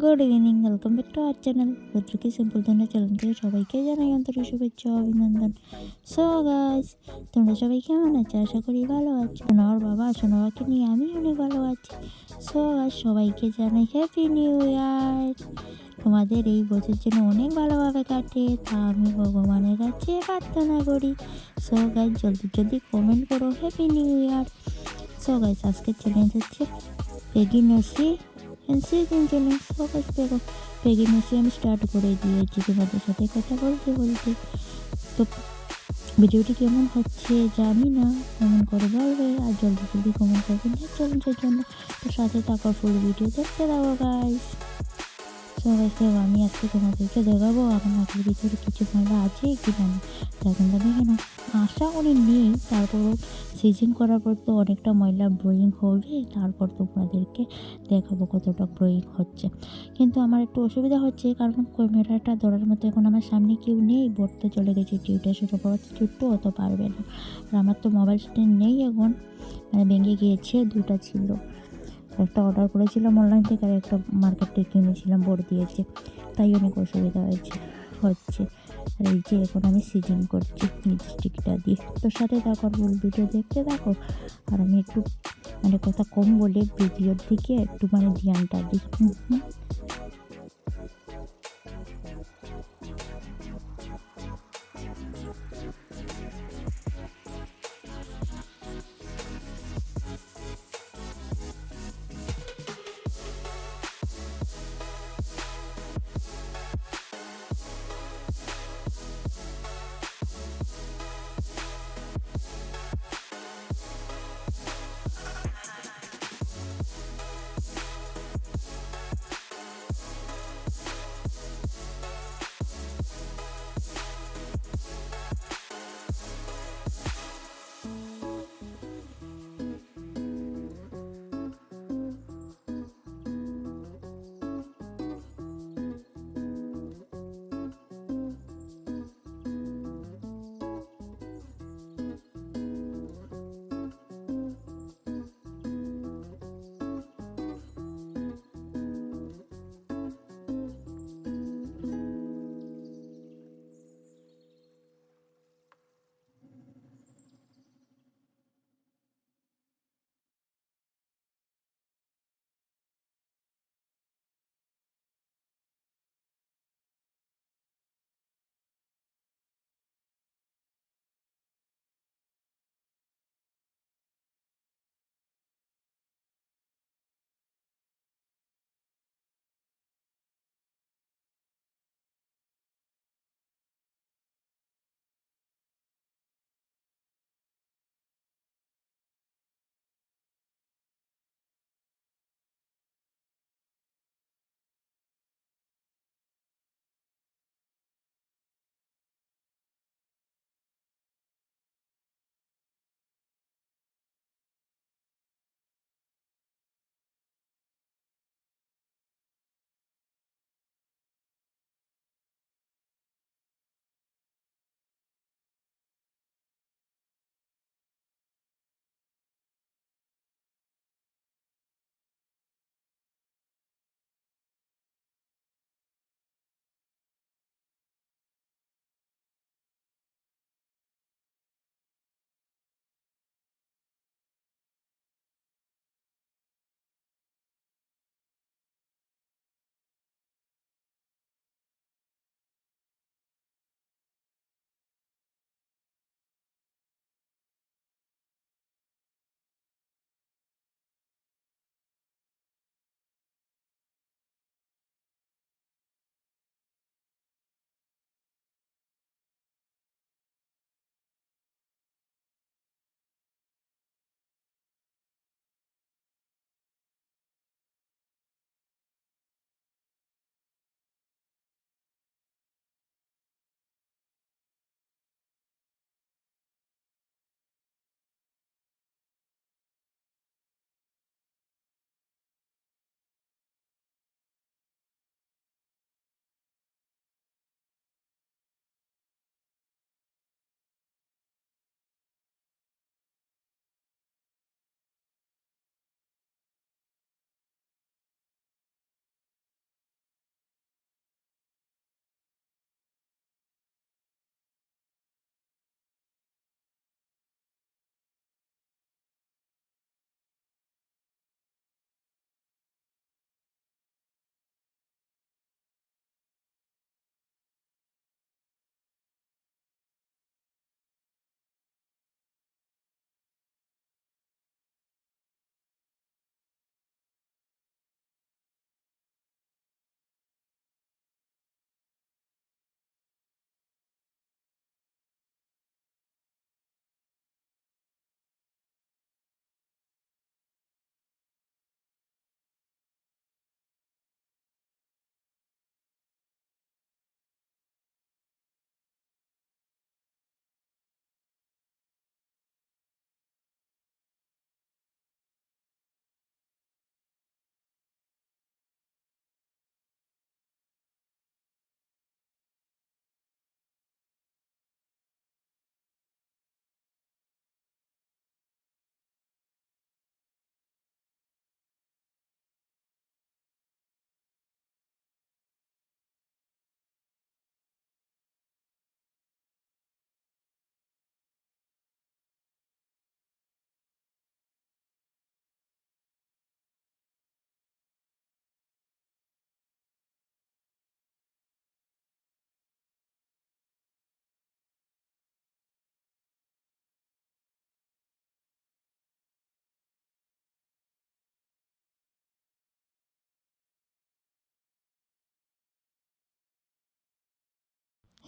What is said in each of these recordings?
Good evening, welcome back to our channel Rudraki simple Duniya channel থেকে সবাইকে জানাই আন্তরিক শুভেচ্ছা ও অভিনন্দন। সো গাইস, তোমরা সবাই কেমন আছো? আশা করি ভালো আছো। সোনার বাবা সোনাবাকে নিয়ে আমি অনেক ভালো আছি। সো গাইস, সবাইকে জানাই হ্যাপি নিউ ইয়ার। তোমাদের এই বছর যেন অনেক ভালোভাবে কাটে তা আমি ভগবানের কাছে প্রার্থনা করি। সো গাইস, জলদি জলদি কমেন্ট করো happy new year. So guys, আজকের চ্যালেঞ্জ হচ্ছে প্রেগনেন্সি সিজন চ্যালেঞ্জ। সবাই দেখো, প্রেগনেন্সি আমি স্টার্ট করে দিয়েছি তোমাদের সাথে কথা বলতে বলতে। তো ভিডিওটি কেমন হচ্ছে জানি না, কমেন্ট করে বলবে আর জলদি জলদি কমেন্ট করবেন চ্যালেঞ্জের জন্য। তো সাথে থাকার ফুল ভিডিও দেখতে দাও গাইস। সবাই সেও আমি আজকে তোমাদেরকে দেখাবো আমার নাকের ভিতরে কিছু ময়লা আছে কি না। এখন তো দেখে না, আশা করি নেই, তারপরও সিজন করার পর তো অনেকটা ময়লা ব্রয়িং হবে, তারপর তোমাদেরকে দেখাবো কতটা ব্রয়িং হচ্ছে। কিন্তু আমার একটু অসুবিধা হচ্ছে, কারণ ক্যামেরাটা ধরার মতো এখন আমার সামনে কেউ নেই, পড়তে চলে গেছে টিউটা, ছোটো বড় ছোট্ট অত পারবে না। আর আমার তো মোবাইল স্ট্যান্ড নেই এখন, মানে ভেঙে গিয়েছে, দুটা ছিল, একটা অর্ডার করেছিলাম অনলাইন থেকে আর একটা মার্কেট থেকে কিনেছিলাম, বড় দিয়েছে, তাই অনেক অসুবিধা হচ্ছে। আর এই যে এখন আমি সিজিং করছি লিপস্টিকটা দিয়ে। তোর সাথে থাকো, ফুল ভিডিও দেখতে থাকো। আর আমি একটু মানে কথা কম বলে ভিডিওর দিকে একটু মানে ধ্যানটা দিই।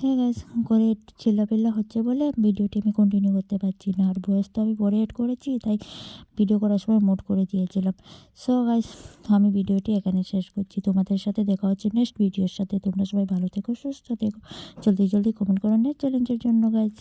হ্যাঁ গাইস, ঘরে একটু চিল্লাপিল্লা হচ্ছে বলে ভিডিওটি আমি কন্টিনিউ করতে পারছি না। আর ভয়েস তো আমি পরে এড করেছি, তাই ভিডিও করার সময় মোড করে দিয়েছিলাম। সো গাইস, আমি ভিডিওটি এখানে শেষ করছি। তোমাদের সাথে দেখা হচ্ছে নেক্সট ভিডিওর সাথে। তোমরা সবাই ভালো থেকো, সুস্থ থেকো। জলদি জলদি কমেন্ট করো নেক্সট চ্যালেঞ্জের জন্য গাইস।